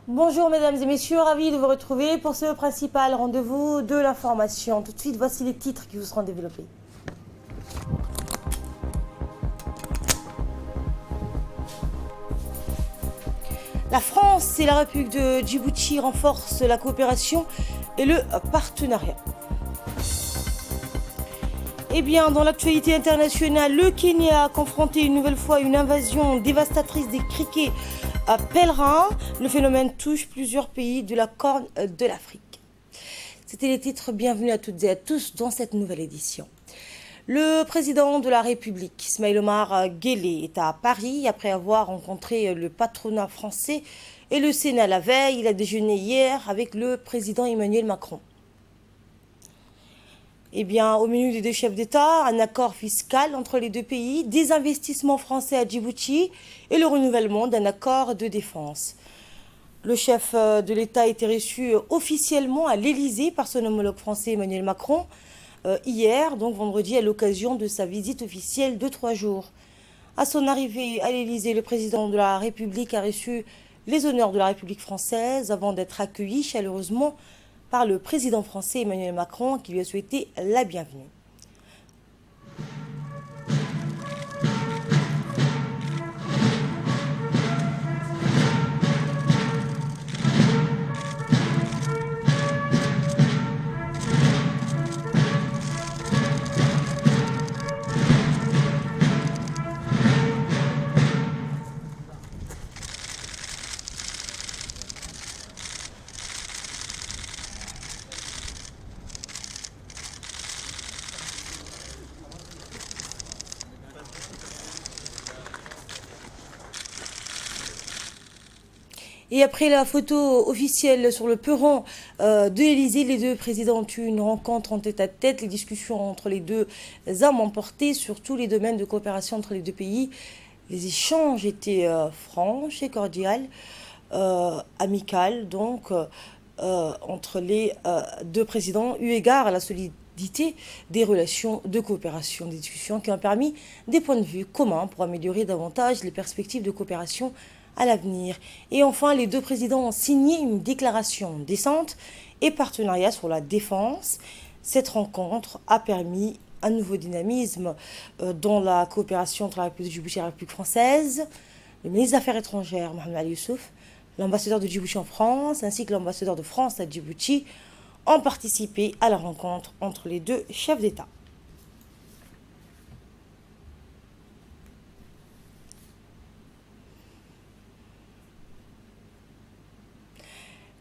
Bonjour mesdames et messieurs, ravi de vous retrouver pour ce principal rendez-vous de l'information. Tout de suite, voici les titres qui vous seront développés. La France et la République de Djibouti renforcent la coopération et le partenariat. Eh bien, dans l'actualité internationale, le Kenya a confronté une nouvelle fois une invasion dévastatrice des criquets pèlerins. Le phénomène touche plusieurs pays de la Corne de l'Afrique. C'était les titres. Bienvenue à toutes et à tous dans cette nouvelle édition. Le président de la République, Ismaïla Omar Guelleh, est à Paris après avoir rencontré le patronat français et le Sénat la veille. Il a déjeuné hier avec le président Emmanuel Macron. Eh bien, au menu des deux chefs d'État, un accord fiscal entre les deux pays, des investissements français à Djibouti et le renouvellement d'un accord de défense. Le chef de l'État a été reçu officiellement à l'Élysée par son homologue français Emmanuel Macron hier, donc vendredi, à l'occasion de sa visite officielle de 3 jours. À son arrivée à l'Élysée, le président de la République a reçu les honneurs de la République française avant d'être accueilli chaleureusement par le président français Emmanuel Macron qui lui a souhaité la bienvenue. Et après la photo officielle sur le perron de l'Élysée, les deux présidents ont eu une rencontre en tête-à-tête. Les discussions entre les deux hommes ont porté sur tous les domaines de coopération entre les deux pays. Les échanges étaient francs et cordiaux, amicaux, donc entre les deux présidents, eu égard à la solidité des relations de coopération, des discussions qui ont permis des points de vue communs pour améliorer davantage les perspectives de coopération à l'avenir. Et enfin, les deux présidents ont signé une déclaration décente et partenariat sur la défense. Cette rencontre a permis un nouveau dynamisme dans la coopération entre la République de Djibouti et la République française. Le ministre des Affaires étrangères, Mohamed Ali Youssouf, l'ambassadeur de Djibouti en France, ainsi que l'ambassadeur de France à Djibouti, ont participé à la rencontre entre les deux chefs d'État.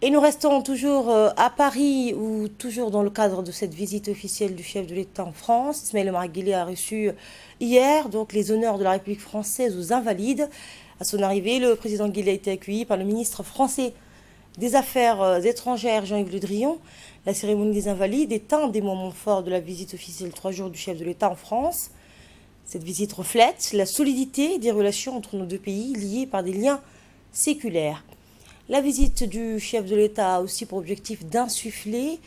Et nous restons toujours à Paris, ou toujours dans le cadre de cette visite officielle du chef de l'État en France. Ismaïla Omar Guelleh a reçu hier donc les honneurs de la République française aux Invalides. À son arrivée, le président Guelleh a été accueilli par le ministre français des Affaires étrangères, Jean-Yves Le Drian. La cérémonie des Invalides est un des moments forts de la visite officielle 3 jours du chef de l'État en France. Cette visite reflète la solidité des relations entre nos deux pays liées par des liens séculaires. La visite du chef de l'État a aussi pour objectif d'insuffler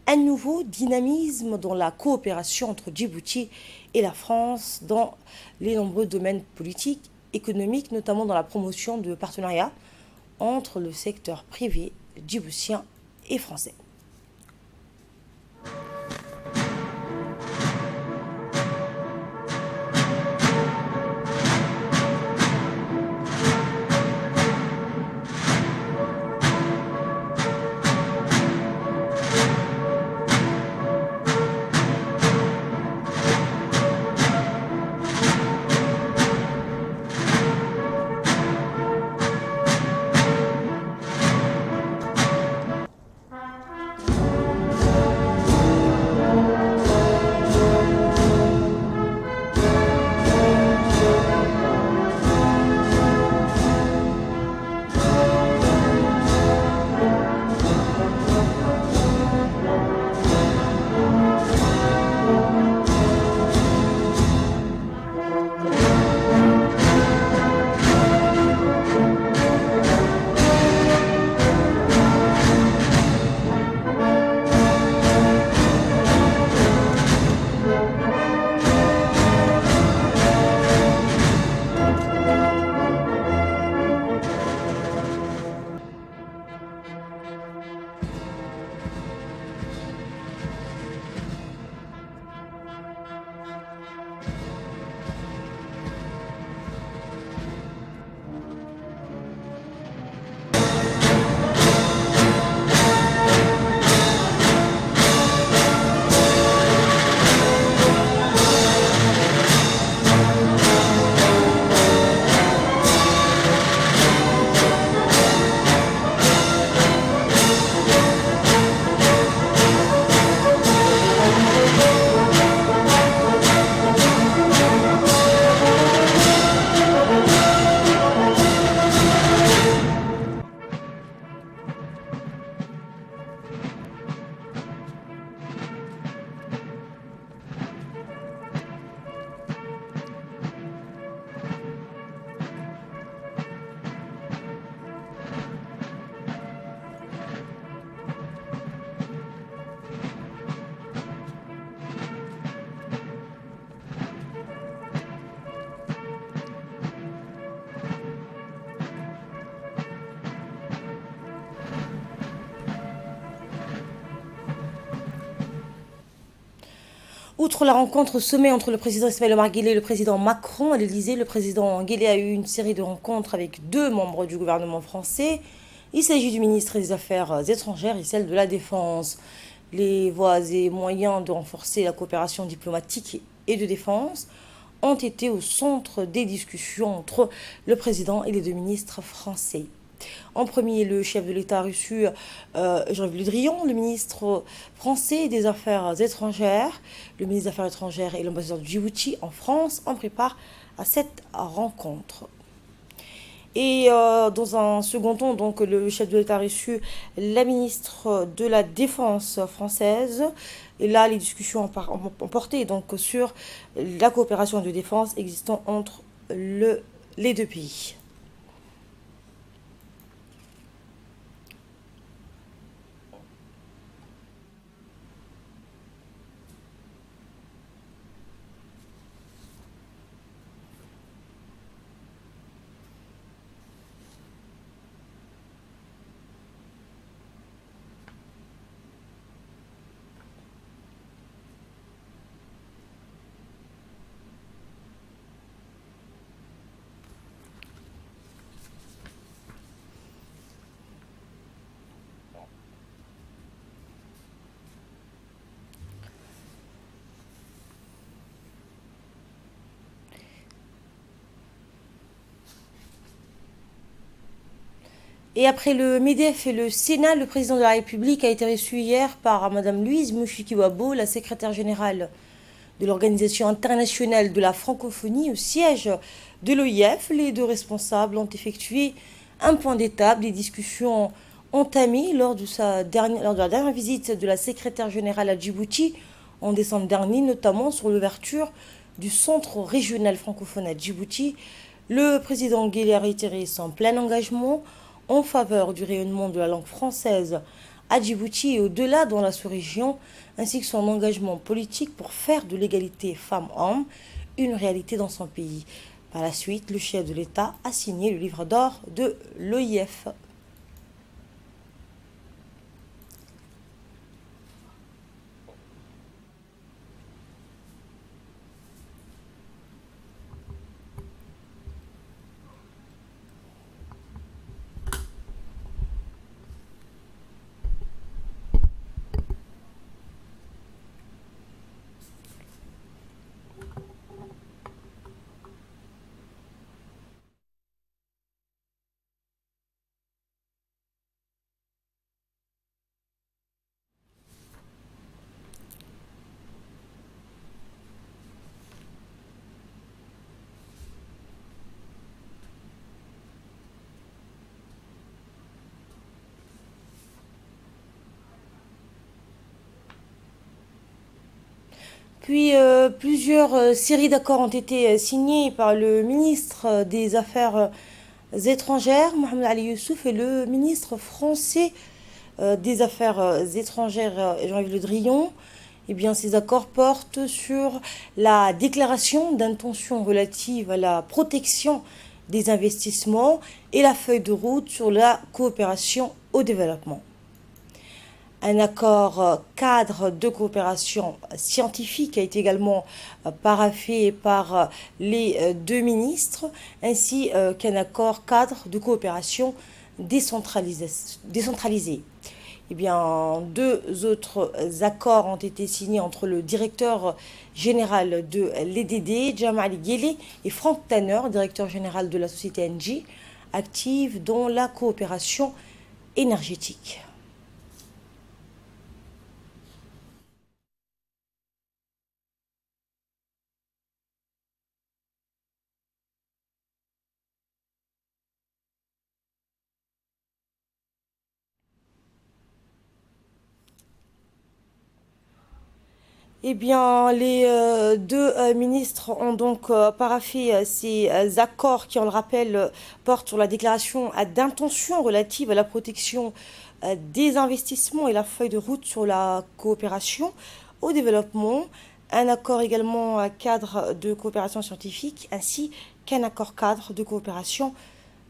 un nouveau dynamisme dans la coopération entre Djibouti et la France dans les nombreux domaines politiques, économiques, notamment dans la promotion de partenariats entre le secteur privé djiboutien et français. Outre la rencontre sommet entre le président Ismaël Omar Guelleh et le président Macron à l'Élysée, le président Guelleh a eu une série de rencontres avec deux membres du gouvernement français. Il s'agit du ministre des Affaires étrangères et celle de la Défense. Les voies et moyens de renforcer la coopération diplomatique et de défense ont été au centre des discussions entre le président et les deux ministres français. En premier, le chef de l'État a reçu Jean-Yves Le Drian, le ministre français des Affaires étrangères. Le ministre des Affaires étrangères et l'ambassadeur de Djibouti en France en préparent à cette rencontre. Et dans un second temps, donc, le chef de l'État a reçu la ministre de la Défense française. Et là, les discussions ont porté donc, sur la coopération de défense existant entre les deux pays. Et après le MEDEF et le Sénat, le président de la République a été reçu hier par Madame Louise Mushikiwabo, la secrétaire générale de l'Organisation internationale de la francophonie au siège de l'OIF. Les deux responsables ont effectué un point d'étape des discussions entamées lors de la dernière visite de la secrétaire générale à Djibouti en décembre dernier, notamment sur l'ouverture du centre régional francophone à Djibouti. Le président Guelleh a réitéré son plein engagement en faveur du rayonnement de la langue française à Djibouti et au-delà dans la sous-région, ainsi que son engagement politique pour faire de l'égalité femmes-hommes une réalité dans son pays. Par la suite, le chef de l'État a signé le livre d'or de l'OIF. Puis plusieurs séries d'accords ont été signées par le ministre des Affaires étrangères, Mohamed Ali Youssouf, et le ministre français des Affaires étrangères, Jean-Yves Le Drian. Eh bien, ces accords portent sur la déclaration d'intention relative à la protection des investissements et la feuille de route sur la coopération au développement. Un accord cadre de coopération scientifique a été également paraphé par les deux ministres, ainsi qu'un accord cadre de coopération décentralisée. Eh bien, deux autres accords ont été signés entre le directeur général de l'EDD, Jamal Guelleh, et Franck Tanner, directeur général de la société Engie, active dans la coopération énergétique. Eh bien, les deux ministres ont donc paraphé ces accords qui, on le rappelle, portent sur la déclaration d'intention relative à la protection des investissements et la feuille de route sur la coopération au développement. Un accord également cadre de coopération scientifique ainsi qu'un accord cadre de coopération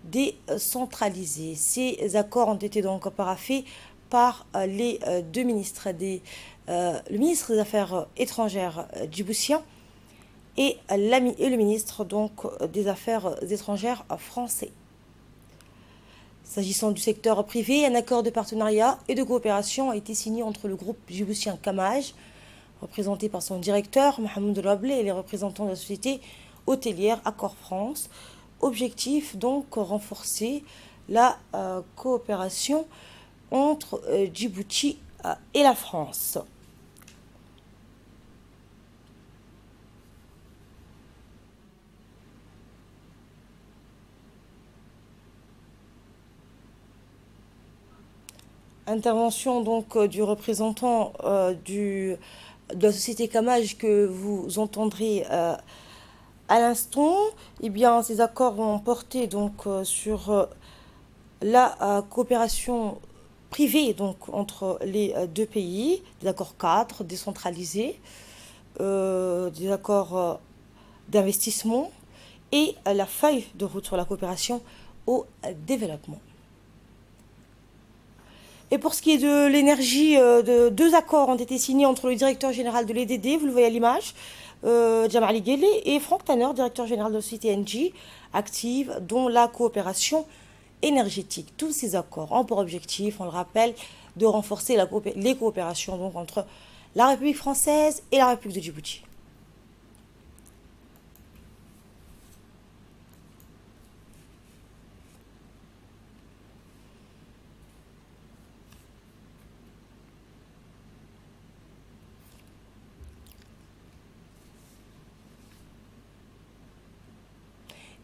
décentralisée. Ces accords ont été donc paraphés par les deux ministres des le ministre des Affaires étrangères djiboutien et le ministre donc, des Affaires étrangères français. S'agissant du secteur privé, un accord de partenariat et de coopération a été signé entre le groupe djiboutien Kamaj, représenté par son directeur Mohamed Rableh, et les représentants de la société hôtelière Accor France. Objectif donc renforcer la coopération entre Djibouti et la France. Intervention donc du représentant de la société Kamaj que vous entendrez à l'instant. Eh bien, ces accords vont porter donc sur la coopération privée donc entre les deux pays, des accords cadres décentralisés, des accords d'investissement et la feuille de route sur la coopération au développement. Et pour ce qui est de l'énergie, deux accords ont été signés entre le directeur général de l'EDD, vous le voyez à l'image, Djamali Guelleh, et Franck Tanner, directeur général de la société Engie Active, dont la coopération énergétique. Tous ces accords ont pour objectif, on le rappelle, de renforcer les coopérations donc, entre la République française et la République de Djibouti.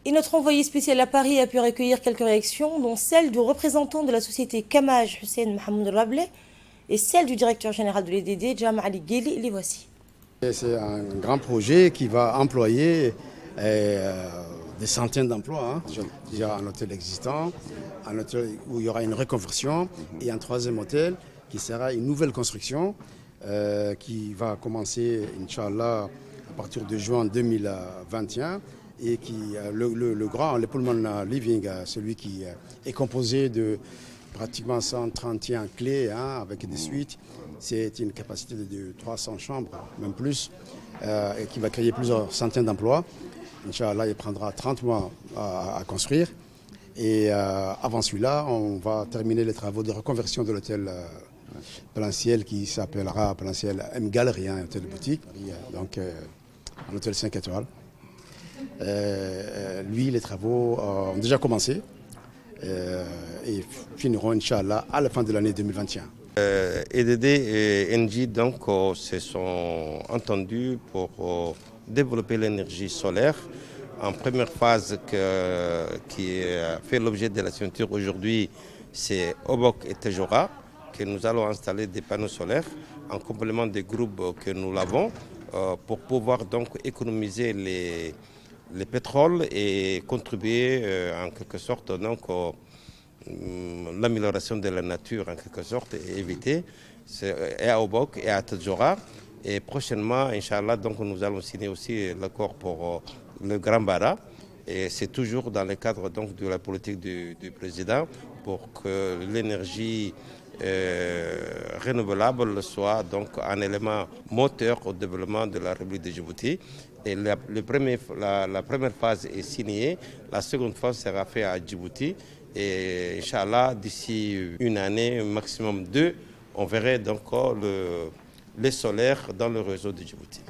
Et notre envoyé spécial à Paris a pu recueillir quelques réactions, dont celle du représentant de la société Kamaj, Hussein Mohamed Rableh, et celle du directeur général de l'EDD, Djamali Guelleh. Les voici. C'est un grand projet qui va employer des centaines d'emplois. Déjà un hôtel existant, un hôtel où il y aura une reconversion, et un troisième hôtel qui sera une nouvelle construction qui va commencer, Inch'Allah, à partir de juin 2021. Et qui, le grand, le Pullman Living, celui qui est composé de pratiquement 131 clés avec des suites. C'est une capacité de 300 chambres, même plus, et qui va créer plusieurs centaines d'emplois. Inch'Allah, il prendra 30 mois à construire. Et avant celui-là, on va terminer les travaux de reconversion de l'hôtel Plein Ciel qui s'appellera Plein Ciel M Gallery, un hôtel boutique, donc un hôtel 5 étoiles. Lui, les travaux ont déjà commencé et finiront, Inch'Allah, à la fin de l'année 2021. EDD et Engie donc se sont entendus pour développer l'énergie solaire. En première phase qui fait l'objet de la signature aujourd'hui, c'est Obok et Tejora, que nous allons installer des panneaux solaires en complément des groupes que nous l'avons pour pouvoir donc économiser les pétroles et contribuer en quelque sorte donc l'amélioration de la nature en quelque sorte et éviter et à Obok et à Tadjoura. Et prochainement, Inch'Allah, donc nous allons signer aussi l'accord pour le Grand Bara. Et c'est toujours dans le cadre donc de la politique du président pour que l'énergie renouvelable soit donc un élément moteur au développement de la République de Djibouti. Et la première phase est signée, la seconde phase sera faite à Djibouti. Et Inch'Allah, d'ici une année, maximum deux, on verrait donc les solaires dans le réseau de Djibouti.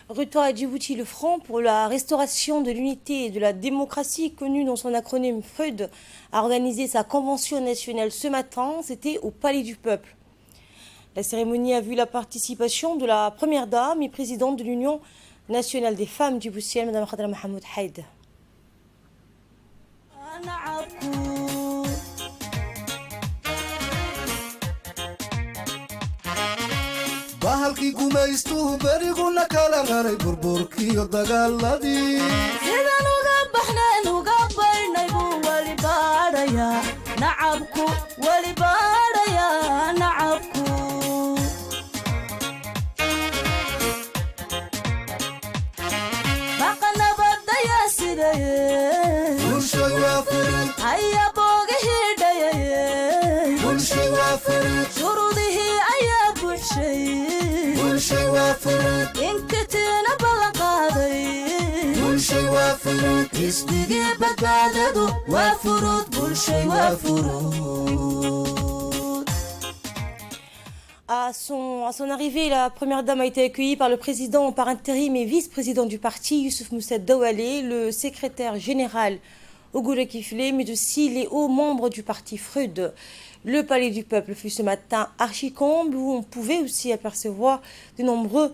Retour à Djibouti, le Front pour la restauration de l'unité et de la démocratie, connu dans son acronyme FRUD, a organisé sa convention nationale ce matin. C'était au Palais du Peuple. La cérémonie a vu la participation de la première dame et présidente de l'Union nationale des femmes djiboutiennes, Mme Khadra Mohamed Haïd. bahalkii gumaystuhu beriguna kala raray burburkiyo dagaaladii sidaan uga baxnayn uga baynay buu weli baadhayaa nacabku weli baadhayaa nacabku baqa nabadaya sidaye bulshay waa furud haya boogihii dhayaye bulshay waa furud shuruudihii ayaa buuxshay inkateena ballan qaaday bulshay waa furud xisbigii badbaadadu waa furud bulshay waa furud. À son arrivée, la première dame a été accueillie par le président par intérim et vice-président du parti, Youssouf Moussa Dawalé, le secrétaire général Ogoura Kiflé, mais aussi les hauts membres du parti Freud. Le palais du peuple fut ce matin archi-comble, où on pouvait aussi apercevoir de nombreux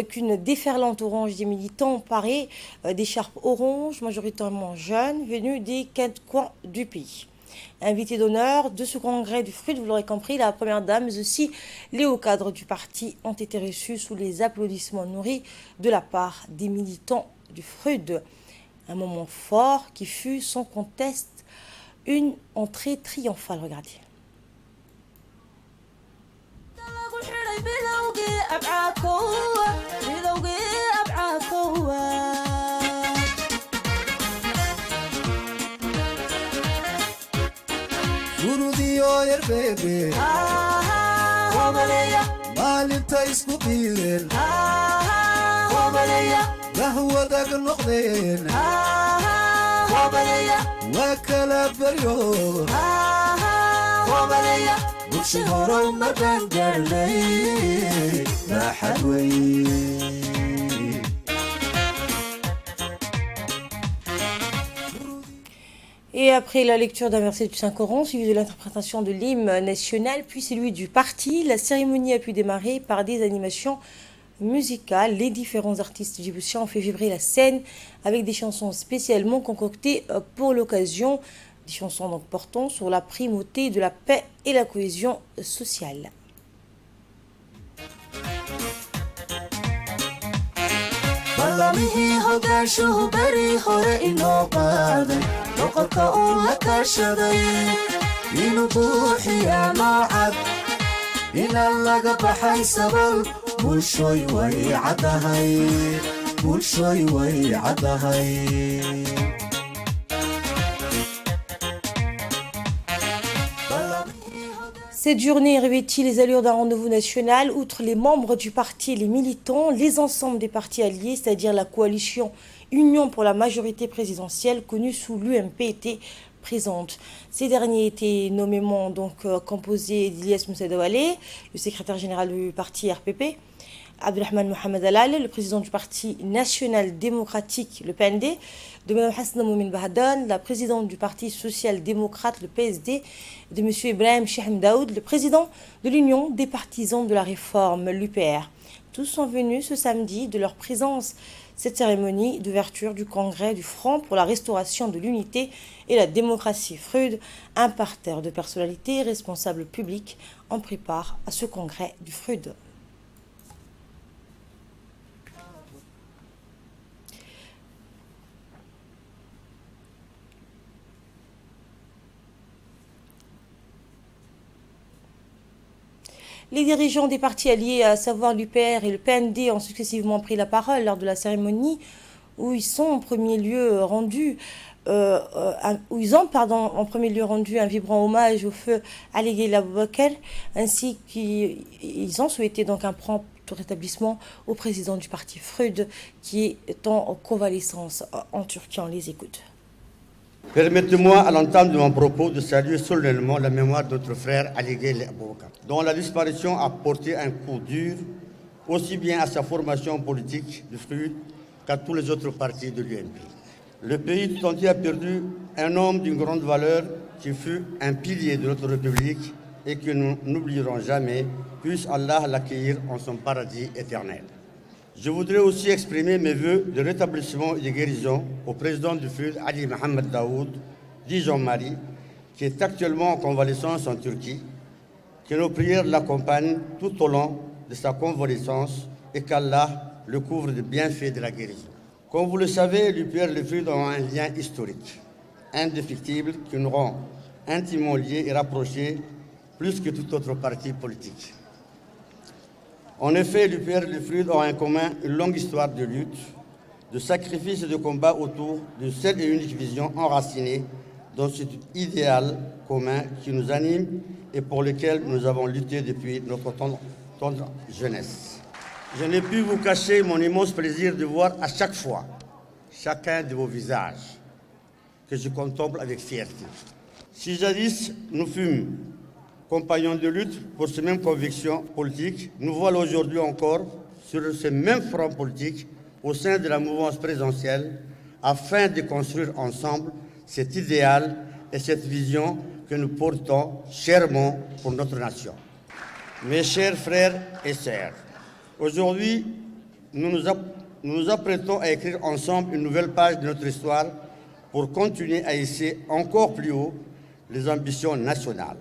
qu'une déferlante orange des militants parés d'écharpes oranges, majoritairement jeunes, venus des 4 coins du pays. Invité d'honneur de ce congrès du Freud, vous l'aurez compris, la première dame, mais aussi les hauts cadres du parti ont été reçus sous les applaudissements nourris de la part des militants du Freud. Un moment fort qui fut sans conteste une entrée triomphale. Regardez. furudiyo yarbeebe maalinta isku biireen lahwadag noqdeen waa kala baryo bulshi horow markaan gaarnay raaxad wey. Et après la lecture d'un verset du Saint-Coran, suivi de l'interprétation de l'hymne national, puis celui du parti, la cérémonie a pu démarrer par des animations musicales. Les différents artistes djiboutiens ont fait vibrer la scène avec des chansons spécialement concoctées pour l'occasion, des chansons donc portant sur la primauté de la paix et la cohésion sociale. ballamihii hogaanshuhu beri hore inoo qaaday boqorka uu la kaashaday inuu buuxiyaa noocad inaan laga baxay sabal bulshoy way caddahay bulshoy way caddahay. Cette journée revêtit les allures d'un rendez-vous national. Outre les membres du parti et les militants, les ensembles des partis alliés, c'est-à-dire la coalition Union pour la majorité présidentielle, connue sous l'UMP, étaient présentes. Ces derniers étaient nommément donc composés d'Ilyas Moussa Dawalé, le secrétaire général du parti RPP, Abdelrahman Mohamed Alal, le président du Parti national démocratique, le PND, de Mme Hasna Moumin Bahadan, la présidente du Parti social-démocrate, le PSD, de M. Ibrahim Cheikh Daoud, le président de l'Union des partisans de la réforme, l'UPR. Tous sont venus ce samedi de leur présence. Cette cérémonie d'ouverture du congrès du Front pour la restauration de l'unité et la démocratie Freud, un parterre de personnalités responsables publics en prépare à ce congrès du Freud. Les dirigeants des partis alliés, à savoir l'UPR et le PND, ont successivement pris la parole lors de la cérémonie où ils ont en premier lieu rendu un vibrant hommage au feu Ali Ghayl Aboubakar, ainsi qu'ils ont souhaité donc un prompt rétablissement au président du parti Freud qui est en convalescence en Turquie. On les écoute. Permettez-moi, à l'entame de mon propos, de saluer solennellement la mémoire de notre frère Ali Ghayl Aboubakar, dont la disparition a porté un coup dur aussi bien à sa formation politique du Freud qu'à tous les autres partis de l'UMP. Le pays tout entier a perdu un homme d'une grande valeur qui fut un pilier de notre République et que nous n'oublierons jamais. Puisse Allah l'accueillir en son paradis éternel. Je voudrais aussi exprimer mes vœux de rétablissement et de guérison au président du Freud, Ali Mohamed Daoud, dit Jean-Marie, qui est actuellement en convalescence en Turquie. Que nos prières l'accompagnent tout au long de sa convalescence et qu'Allah le couvre de bienfaits de la guérison. Comme vous le savez, l'UPR et le Freud ont un lien historique, indéfectible, qui nous rend intimement liés et rapprochés plus que tout autre parti politique. En effet, l'UPR et le Freud ont en commun une longue histoire de lutte, de sacrifices et de combats autour d'une seule et unique vision enracinée dans cet idéal commun qui nous anime et pour lequel nous avons lutté depuis notre tendre jeunesse. Je n'ai pu vous cacher mon immense plaisir de voir à chaque fois chacun de vos visages que je contemple avec fierté. Si jadis nous fûmes compagnons de lutte pour ces mêmes convictions politiques, nous voilà aujourd'hui encore sur ce même front politique au sein de la mouvance présidentielle afin de construire ensemble cet idéal et cette vision que nous portons chèrement pour notre nation. Mes chers frères et sœurs, aujourd'hui, nous nous apprêtons à écrire ensemble une nouvelle page de notre histoire pour continuer à hisser encore plus haut les ambitions nationales.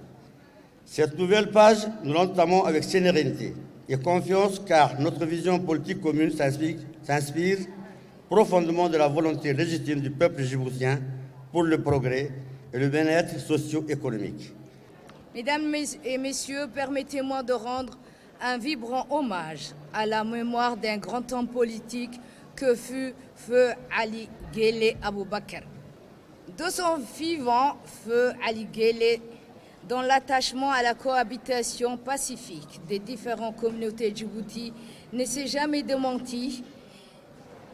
Cette nouvelle page, nous l'entamons avec sérénité et confiance car notre vision politique commune s'inspire profondément de la volonté légitime du peuple djiboutien pour le progrès et le bien-être socio-économique. Mesdames et messieurs, permettez-moi de rendre un vibrant hommage à la mémoire d'un grand homme politique que fut Feu Ali Guelleh Aboubakar. De son vivant, Feu Ali Guelleh, dont l'attachement à la cohabitation pacifique des différentes communautés djibouti ne s'est jamais démenti,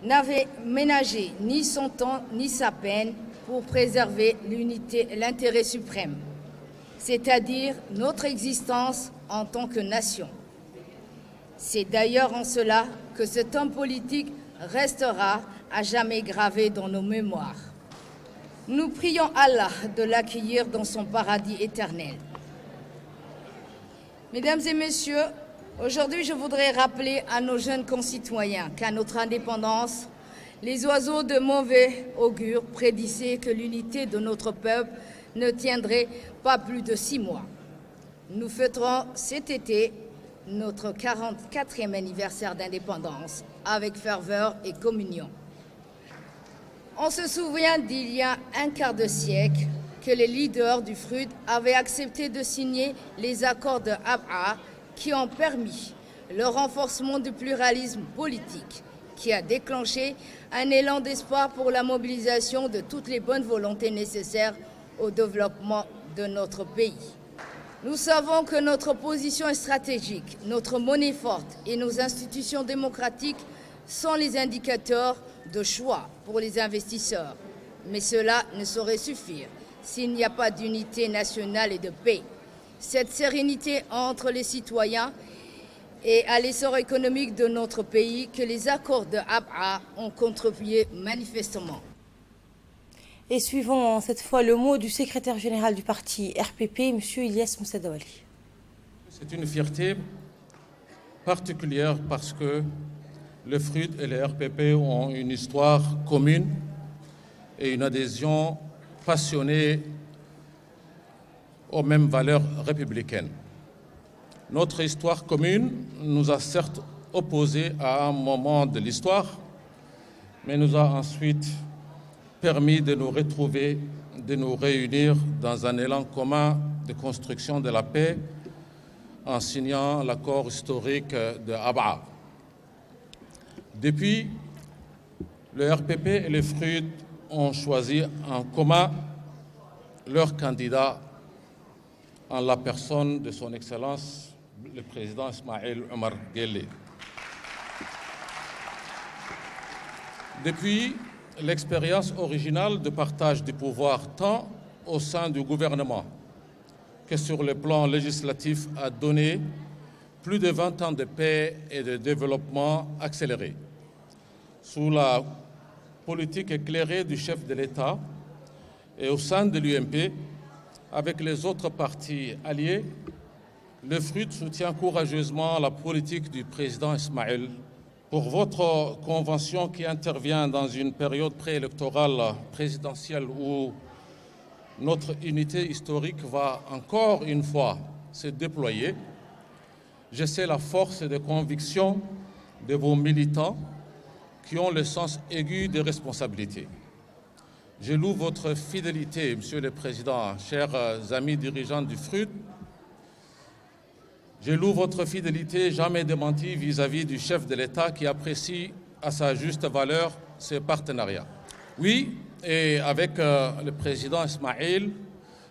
n'avait ménagé ni son temps ni sa peine pour préserver l'unité et l'intérêt suprême, c'est-à-dire notre existence en tant que nation. C'est d'ailleurs en cela que cet homme politique restera à jamais gravé dans nos mémoires. Nous prions Allah de l'accueillir dans son paradis éternel. Mesdames et messieurs, aujourd'hui je voudrais rappeler à nos jeunes concitoyens qu'à notre indépendance, les oiseaux de mauvais augure prédisaient que l'unité de notre peuple ne tiendrait pas plus de 6 mois. Nous fêterons cet été notre 44e anniversaire d'indépendance avec ferveur et communion. On se souvient d'il y a un quart de siècle que les leaders du FRUD avaient accepté de signer les accords de Abha qui ont permis le renforcement du pluralisme politique, qui a déclenché un élan d'espoir pour la mobilisation de toutes les bonnes volontés nécessaires au développement de notre pays. Nous savons que notre position est stratégique, notre monnaie forte et nos institutions démocratiques sont les indicateurs de choix pour les investisseurs. Mais cela ne saurait suffire s'il n'y a pas d'unité nationale et de paix. Cette sérénité entre les citoyens et à l'essor économique de notre pays que les accords de Abha ont contribué manifestement. Et suivons cette fois le mot du secrétaire général du parti RPP, M. Ilyas Moussa Daouali. C'est une fierté particulière parce que le FRUD et le RPP ont une histoire commune et une adhésion passionnée aux mêmes valeurs républicaines. Notre histoire commune nous a certes opposés à un moment de l'histoire, mais nous a ensuite permis de nous retrouver, de nous réunir dans un élan commun de construction de la paix en signant l'accord historique de Abha. Depuis, le RPP et le FRUD ont choisi en commun leur candidat en la personne de son Excellence, le président Ismaïl Omar Guelleh. Depuis, l'expérience originale de partage du pouvoir tant au sein du gouvernement que sur le plan législatif a donné plus de 20 ans de paix et de développement accéléré. Sous la politique éclairée du chef de l'État et au sein de l'UMP, avec les autres partis alliés, le FRUD soutient courageusement la politique du président Ismaïl. Pour votre convention qui intervient dans une période préélectorale présidentielle où notre unité historique va encore une fois se déployer, je sais la force et de conviction de vos militants qui ont le sens aigu des responsabilités. Je loue votre fidélité, Monsieur le Président, chers amis dirigeants du FRUD. Je loue votre fidélité jamais démentie vis-à-vis du chef de l'État qui apprécie à sa juste valeur ce partenariat. Oui, et avec le président Ismaïl,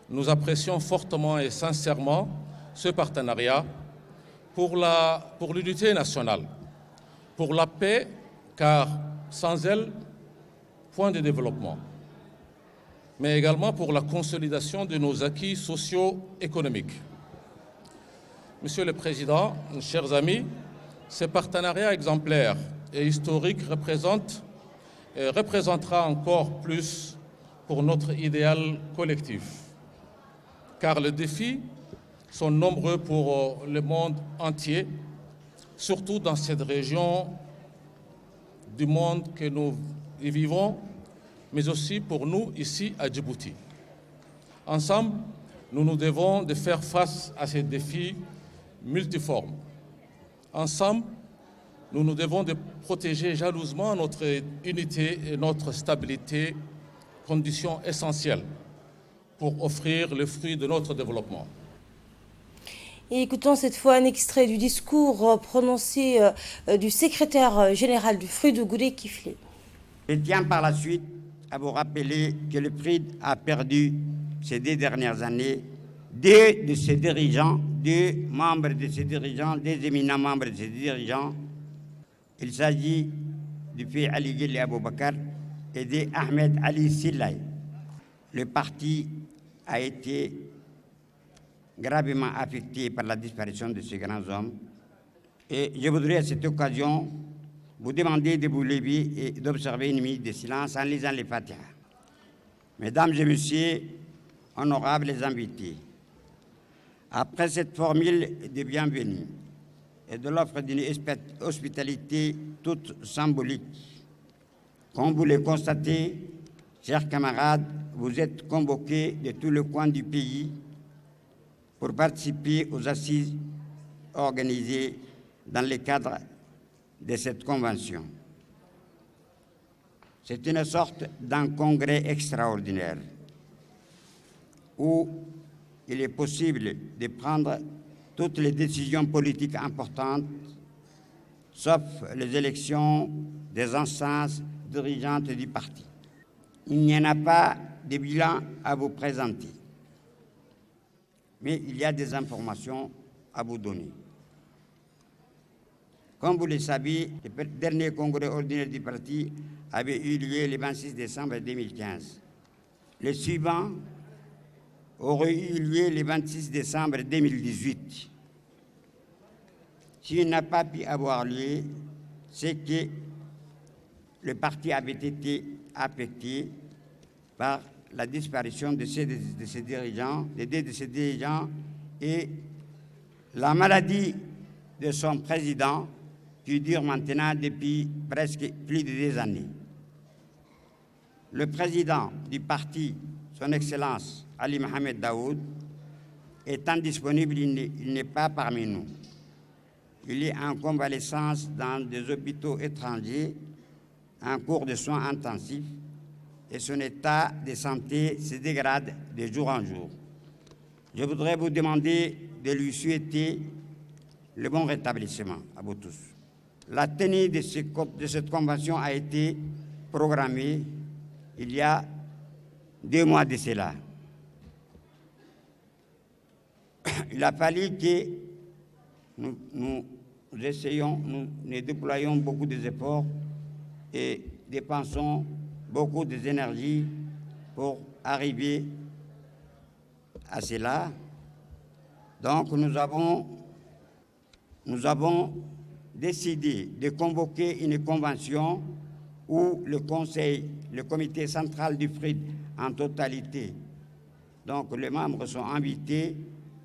nous apprécions fortement et sincèrement ce partenariat pour l'unité nationale, pour la paix, car sans elle, point de développement, mais également pour la consolidation de nos acquis socio-économiques. Monsieur le Président, chers amis, ce partenariat exemplaire et historique représentera encore plus pour notre idéal collectif, car les défis sont nombreux pour le monde entier, surtout dans cette région du monde que nous vivons, mais aussi pour nous ici à Djibouti. Ensemble, nous nous devons de faire face à ces défis multiformes. Ensemble, nous nous devons de protéger jalousement notre unité et notre stabilité, conditions essentielles pour offrir le fruit de notre développement. Et écoutons cette fois un extrait du discours prononcé du secrétaire général du FRUD, Goudé Kiflé. Je tiens par la suite à vous rappeler que le FRUD a perdu ces 2 dernières années deux de ses dirigeants, 2 membres de ses dirigeants, 2 éminents membres de ses dirigeants. Il s'agit du P. Ali Ghili Aboubakar et de Ahmed Ali Sillay. Le parti a été gravement affecté par la disparition de ces grands hommes. Et je voudrais à cette occasion vous demander de vous lever et d'observer une minute de silence en lisant les Fatiha. Mesdames et messieurs, honorables invités, après cette formule de bienvenue et de l'offre d'une hospitalité toute symbolique, comme vous le constatez, chers camarades, vous êtes convoqués de tous les coins du pays pour participer aux assises organisées dans le cadre de cette convention. C'est une sorte d'un congrès extraordinaire où il est possible de prendre toutes les décisions politiques importantes, sauf les élections des instances dirigeantes du parti. Il n'y en a pas de bilan à vous présenter, mais il y a des informations à vous donner. Comme vous le savez, le dernier congrès ordinaire du parti avait eu lieu le 26 décembre 2015. Le suivant aurait eu lieu le 26 décembre 2018. S'il n'a pas pu avoir lieu, c'est que le parti avait été affecté par la disparition de ses dirigeants, des 2 de ses dirigeants, et la maladie de son président qui dure maintenant depuis presque plus de 2 années. Le président du parti, son Excellence Ali Mohamed Daoud, étant disponible, il n'est pas parmi nous. Il est en convalescence dans des hôpitaux étrangers, en cours de soins intensifs, et son état de santé se dégrade de jour en jour. Je voudrais vous demander de lui souhaiter le bon rétablissement à vous tous. La tenue de cette convention a été programmée il y a 2 mois de cela. Il a fallu que nous essayons, nous déployons beaucoup d'efforts et dépensons beaucoup d'énergie pour arriver à cela. Donc nous avons décidé de convoquer une convention où le comité central du FRUD en totalité, donc les membres sont invités,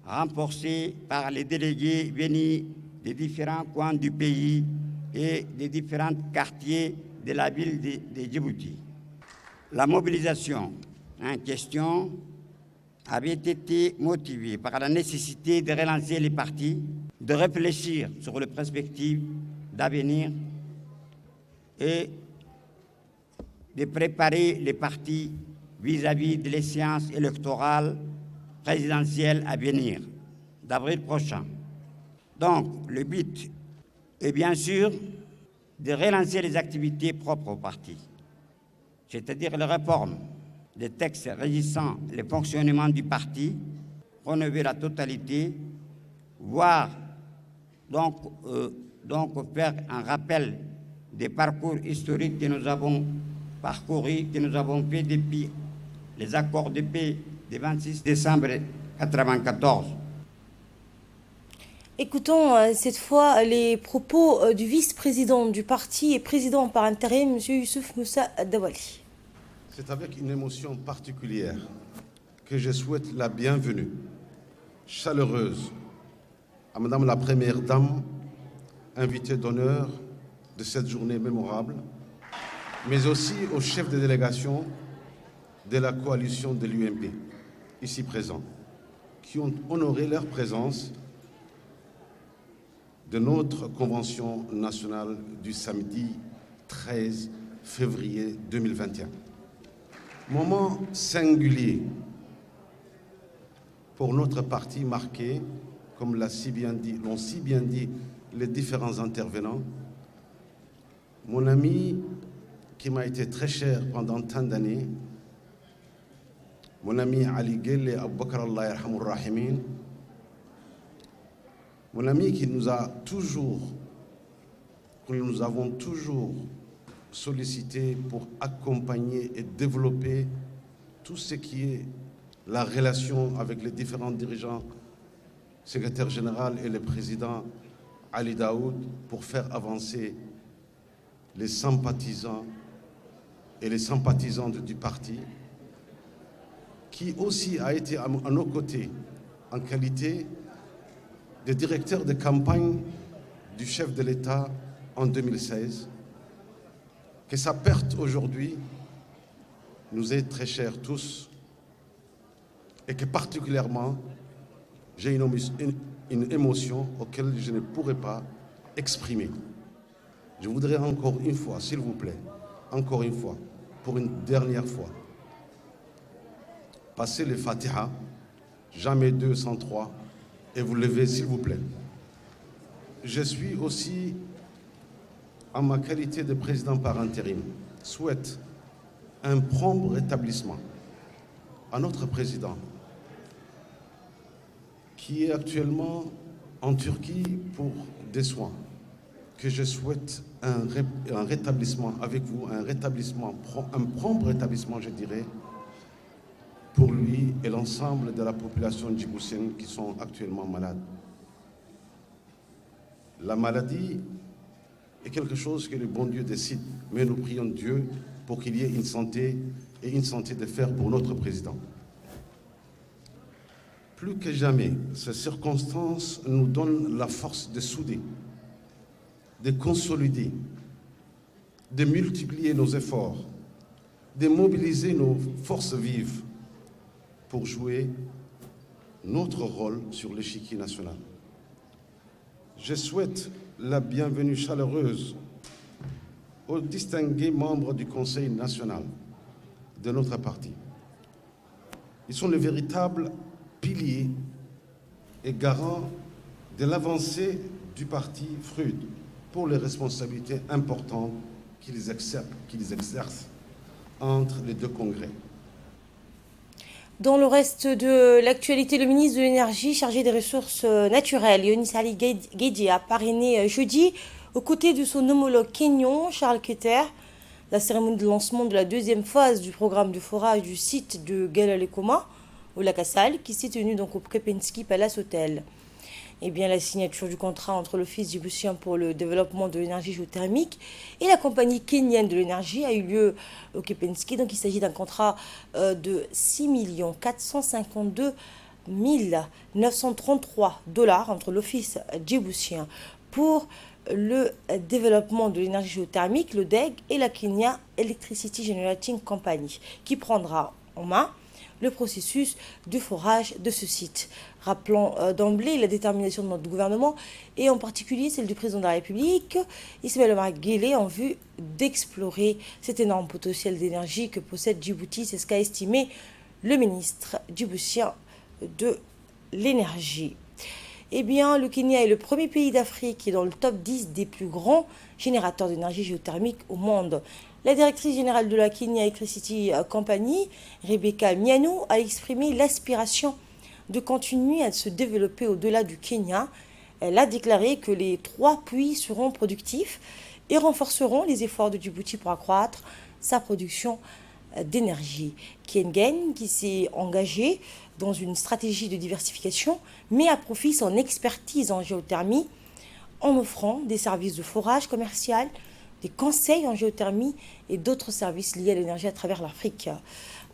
renforcés par les délégués venus des différents coins du pays et des différents quartiers de la ville de Djibouti. La mobilisation en question avait été motivée par la nécessité de relancer les partis, de réfléchir sur les perspectives d'avenir et de préparer les partis vis-à-vis de l'échéance électorale présidentielle à venir, d'avril prochain. Donc, le but est bien sûr de relancer les activités propres au parti, c'est-à-dire les réformes des textes régissant le fonctionnement du parti, rénover la totalité, voire donc donc faire un rappel des parcours historiques que nous avons parcourus, que nous avons fait depuis les accords de paix du 26 décembre 1994. Écoutons cette fois les propos du vice-président du parti et président par intérim, M. Youssouf Moussa Dawali. C'est avec une émotion particulière que je souhaite la bienvenue chaleureuse à Madame la Première Dame, invitée d'honneur de cette journée mémorable, mais aussi aux chefs de délégation de la coalition de l'UMP, ici présents, qui ont honoré leur présence de notre convention nationale du samedi 13 février 2021. Moment singulier pour notre parti marqué, comme l'ont si bien dit les différents intervenants. Mon ami qui m'a été très cher pendant tant d'années, mon ami Ali Guelle Aboubakar Allah yarhamur rahimin, mon ami que nous avons toujours sollicité pour accompagner et développer tout ce qui est la relation avec les différents dirigeants, secrétaire général et le président Ali Daoud pour faire avancer les sympathisants et les sympathisantes du parti, qui aussi a été à nos côtés en qualité de directeur de campagne du chef de l'État en 2016, que sa perte aujourd'hui nous est très chère tous et que particulièrement j'ai une émotion auquel je ne pourrais pas exprimer. Je voudrais encore une fois, s'il vous plaît, encore une fois, pour une dernière fois, passer le Fatiha, jamais 2 sans 3, et vous levez s'il vous plaît. Je suis aussi, en ma qualité de président par intérim, souhaite un prompt rétablissement à notre président qui est actuellement en Turquie pour des soins, que je souhaite un rétablissement avec vous, un prompt rétablissement, je dirais, pour lui et l'ensemble de la population djiboutienne qui sont actuellement malades. La maladie est quelque chose que le bon Dieu décide, mais nous prions Dieu pour qu'il y ait une santé et une santé de fer pour notre président. Plus que jamais, ces circonstances nous donnent la force de souder, de consolider, de multiplier nos efforts, de mobiliser nos forces vives pour jouer notre rôle sur l'échiquier national. Je souhaite la bienvenue chaleureuse aux distingués membres du Conseil national de notre parti. Ils sont les véritables piliers et garants de l'avancée du parti FRUD pour les responsabilités importantes qu'ils exercent entre les deux congrès. Dans le reste de l'actualité, le ministre de l'Énergie chargé des ressources naturelles, Yonis Ali Guedji, a parrainé jeudi, aux côtés de son homologue kényan, Charles Keter, la cérémonie de lancement de la deuxième phase du programme de forage du site de Galal-Ekoma, au lac Assal, qui s'est tenu donc au Krepinski Palace Hotel. Eh bien, la signature du contrat entre l'Office djiboutien pour le développement de l'énergie géothermique et la compagnie kenyane de l'énergie a eu lieu au Krepinski. Donc, il s'agit d'un contrat de 6 452 933 $ entre l'Office djiboutien pour le développement de l'énergie géothermique, le DEG, et la Kenya Electricity Generating Company, qui prendra en main le processus de forage de ce site. Rappelons d'emblée la détermination de notre gouvernement et en particulier celle du président de la République, Ismaël Omar Guelleh, en vue d'explorer cet énorme potentiel d'énergie que possède Djibouti. C'est ce qu'a estimé le ministre djiboutien de l'énergie. Eh bien, le Kenya est le premier pays d'Afrique qui est dans le top 10 des plus grands générateurs d'énergie géothermique au monde. La directrice générale de la Kenya Electricity Company, Rebecca Mianou, a exprimé l'aspiration de continuer à se développer au-delà du Kenya. Elle a déclaré que les 3 puits seront productifs et renforceront les efforts de Djibouti pour accroître sa production d'énergie. Kiengen, qui s'est engagé dans une stratégie de diversification, met à profit son expertise en géothermie en offrant des services de forage commercial, des conseils en géothermie et d'autres services liés à l'énergie à travers l'Afrique.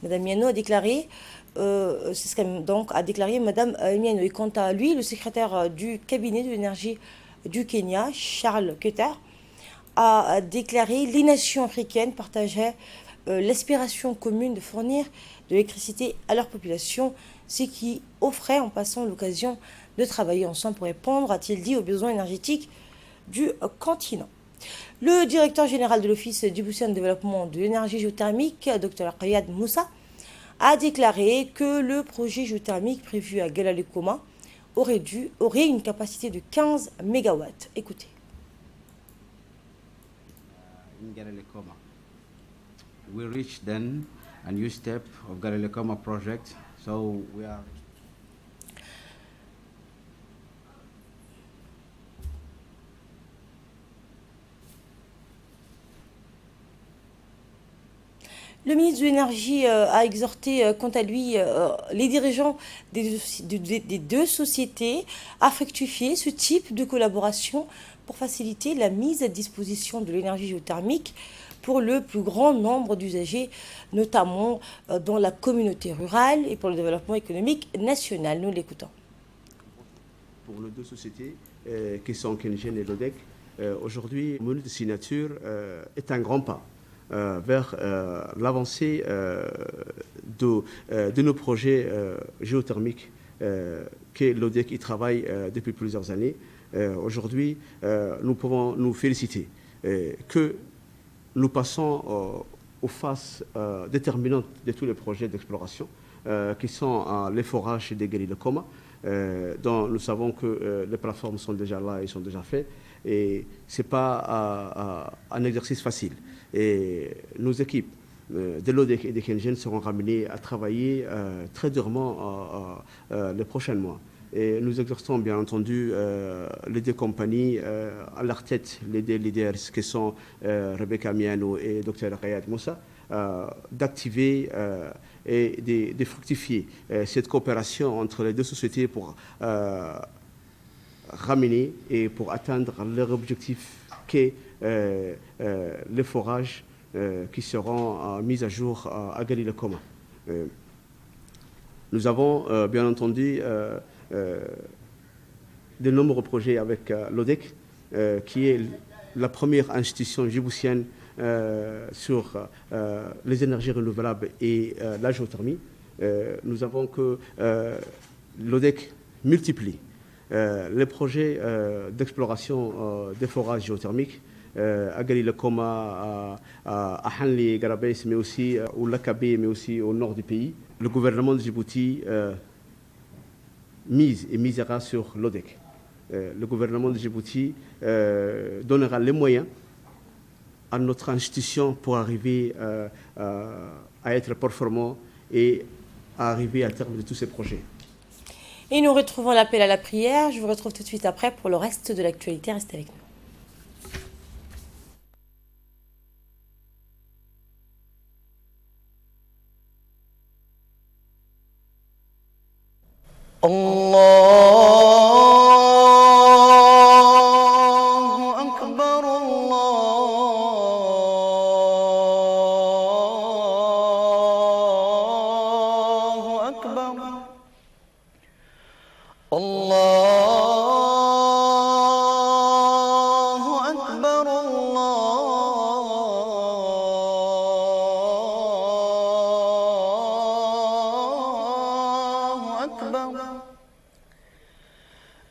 Madame Miano a déclaré, c'est ce qu'a donc a déclaré Madame Miano. Et quant à lui, le secrétaire du cabinet de l'énergie du Kenya, Charles Keter, a déclaré les nations africaines partageaient l'aspiration commune de fournir de l'électricité à leur population, ce qui offrait en passant l'occasion de travailler ensemble pour répondre, a-t-il dit, aux besoins énergétiques du continent. Le directeur général de l'Office djiboutien de développement de l'énergie géothermique, Dr Riyad Moussa, a déclaré que le projet géothermique prévu à Galalekoma aurait une capacité de 15 MW. Écoutez. In Galalekoma, we reached then a new step of Galalekoma project, so we are Le ministre de l'Énergie a exhorté, quant à lui, les dirigeants des 2 sociétés à fructifier ce type de collaboration pour faciliter la mise à disposition de l'énergie géothermique pour le plus grand nombre d'usagers, notamment dans la communauté rurale et pour le développement économique national. Nous l'écoutons. Pour les 2 sociétés qui sont Kengen et Lodec, aujourd'hui, le moment de signature est un grand pas vers l'avancée de nos projets géothermiques que l'ODEC y travaille depuis plusieurs années. Aujourd'hui, nous pouvons nous féliciter que nous passons aux phases déterminantes de tous les projets d'exploration qui sont les forages des Galalekoma, dont nous savons que les plateformes sont déjà là, ils sont déjà faits. Et ce n'est pas un exercice facile. Et nos équipes de l'ODEC et de Kengen seront ramenées à travailler très durement les prochains mois. Et nous exerçons bien entendu les 2 compagnies à leur tête, les 2 leaders qui sont Rebecca Miano et Dr Riyad Moussa, d'activer et de fructifier cette coopération entre les 2 sociétés pour ramener et pour atteindre leur objectif qu'est les forages qui seront mis à jour à Galalekoma. Nous avons bien entendu de nombreux projets avec l'ODEC, qui est la première institution djiboutienne sur les énergies renouvelables et la géothermie. Nous avons que l'ODEC multiplie les projets d'exploration des forages géothermiques à Galalekoma, à Hanli, Garabès, mais aussi au Lakabé, mais aussi au nord du pays. Le gouvernement de Djibouti misera sur l'ODEC. Le gouvernement de Djibouti donnera les moyens à notre institution pour arriver à être performant et à arriver à terme de tous ces projets. Et nous retrouvons l'appel à la prière. Je vous retrouve tout de suite après pour le reste de l'actualité. Restez avec nous.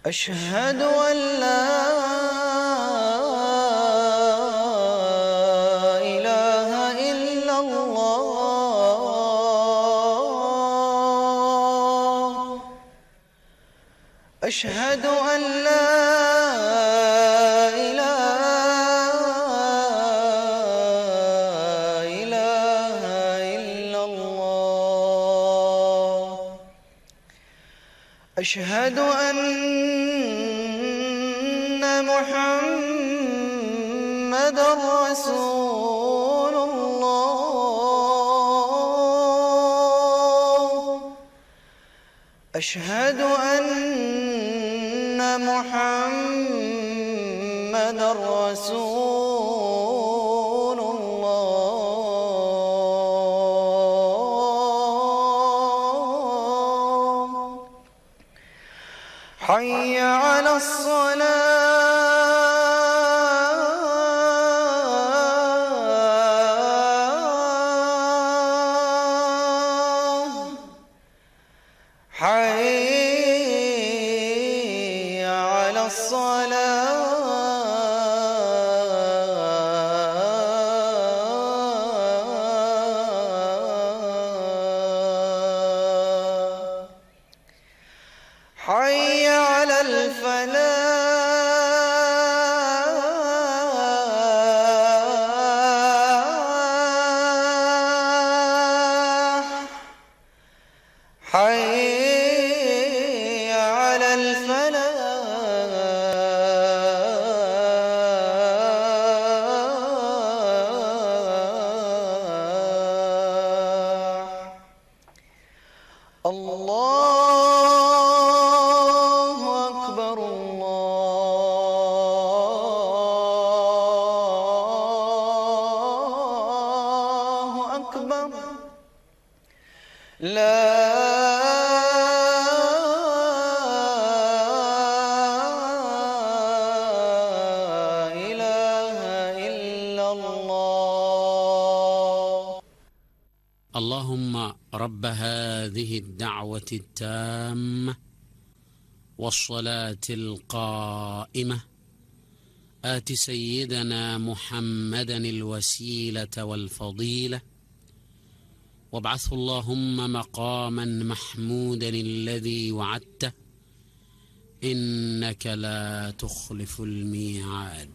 أشهد أن لا إله إلا الله أشهد أن لا إله إلا الله أشهد أن محمدًا رسول الله أشهد أن محمدًا رسول الله حي على الصلاة حي على الصلاة حي على الفلاح حي على الفلاح الله أكبر الله أكبر لا إله إلا الله اللهم رب هذه الدعوة التامة والصلاة القائمة آت سيدنا محمدا الوسيلة والفضيلة وابعثه اللهم مقاما محمودا الذي وعدته إنك لا تخلف الميعاد.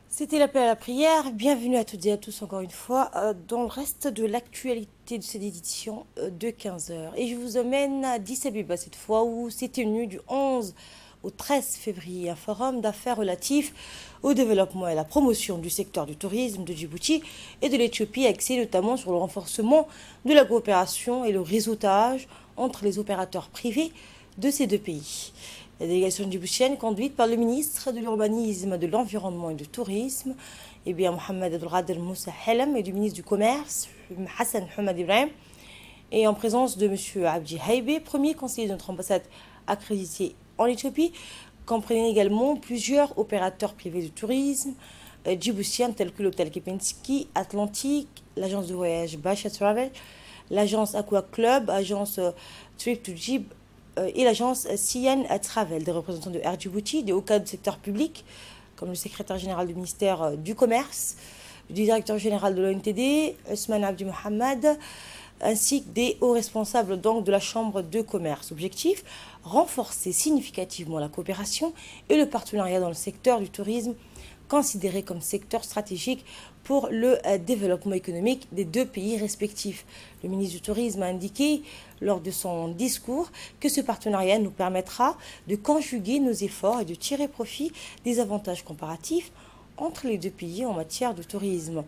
C'était l'appel à la prière. Bienvenue à toutes et à tous encore une fois dans le reste de l'actualité de cette édition de 15h. Et je vous emmène à Addis Abeba cette fois où s'est tenu du 11 au 13 février un forum d'affaires relatif au développement et à la promotion du secteur du tourisme de Djibouti et de l'Éthiopie, axé notamment sur le renforcement de la coopération et le réseautage entre les opérateurs privés de ces deux pays. La délégation djiboutienne, conduite par le ministre de l'Urbanisme, de l'Environnement et du Tourisme, Mohamed Abdelkader Moussa Helem, et du ministre du Commerce, Hassan Hamad Ibrahim, et en présence de M. Abdi Haïbé, premier conseiller de notre ambassade accrédité en Éthiopie, comprenait également plusieurs opérateurs privés de tourisme djiboutiens tels que l'hôtel Kempinski, Atlantique, l'agence de voyage Bacha Travel, l'agence Aqua Club, l'agence Trip to Djib et l'agence Sian Travel, des représentants de Air Djibouti, des hauts cadres du secteur public, comme le secrétaire général du ministère du Commerce, du directeur général de l'ONTD, Ousmane Abdi Mohamed, ainsi que des hauts responsables donc de la Chambre de commerce. Objectif, renforcer significativement la coopération et le partenariat dans le secteur du tourisme, considéré comme secteur stratégique pour le développement économique des deux pays respectifs. Le ministre du Tourisme a indiqué lors de son discours que ce partenariat nous permettra de conjuguer nos efforts et de tirer profit des avantages comparatifs entre les deux pays en matière de tourisme.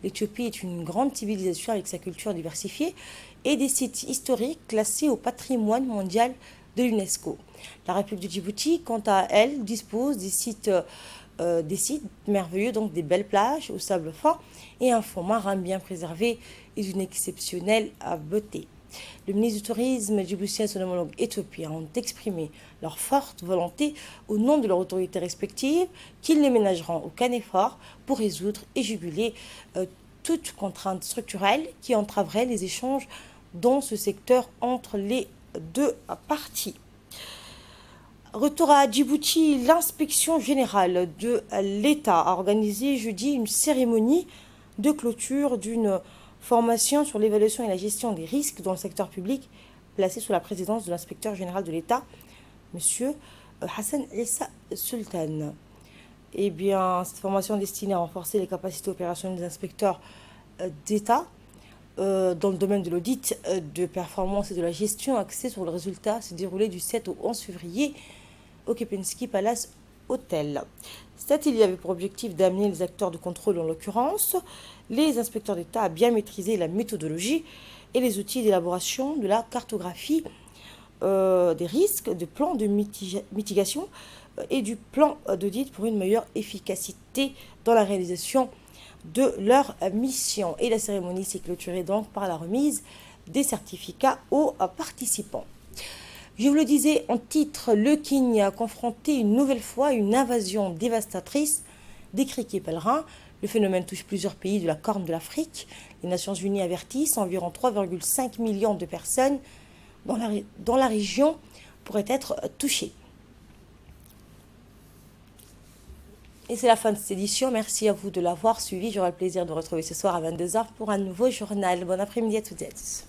L'Éthiopie est une grande civilisation avec sa culture diversifiée et des sites historiques classés au patrimoine mondial de l'UNESCO. La République de Djibouti, quant à elle, dispose des sites merveilleux, donc des belles plages au sable fin et un fond marin bien préservé et d'une exceptionnelle beauté. Le ministre du Tourisme djiboutien et son homologue éthiopien ont exprimé leur forte volonté au nom de leurs autorités respectives qu'ils ne ménageront aucun effort pour résoudre et juguler toute contrainte structurelle qui entraverait les échanges dans ce secteur entre les deux parties. Retour à Djibouti, l'inspection générale de l'État a organisé jeudi une cérémonie de clôture d'une formation sur l'évaluation et la gestion des risques dans le secteur public, placée sous la présidence de l'inspecteur général de l'État, M. Hassan Issa Sultan. Cette formation destinée à renforcer les capacités opérationnelles des inspecteurs d'État dans le domaine de l'audit de performance et de la gestion axée sur le résultat s'est déroulée du 7 au 11 février au Kempinski Palace hôtels. Cet atelier avait pour objectif d'amener les acteurs de contrôle, en l'occurrence les inspecteurs d'État, à bien maîtriser la méthodologie et les outils d'élaboration de la cartographie des risques, du plan de mitigation et du plan d'audit pour une meilleure efficacité dans la réalisation de leur mission. Et la cérémonie s'est clôturée donc par la remise des certificats aux participants. Je vous le disais en titre, le Kenya a confronté une nouvelle fois une invasion dévastatrice des criquets pèlerins. Le phénomène touche plusieurs pays de la Corne de l'Afrique. Les Nations Unies avertissent environ 3,5 millions de personnes dans la région pourraient être touchées. Et c'est la fin de cette édition. Merci à vous de l'avoir suivi. J'aurai le plaisir de vous retrouver ce soir à 22h pour un nouveau journal. Bon après-midi à toutes et à tous.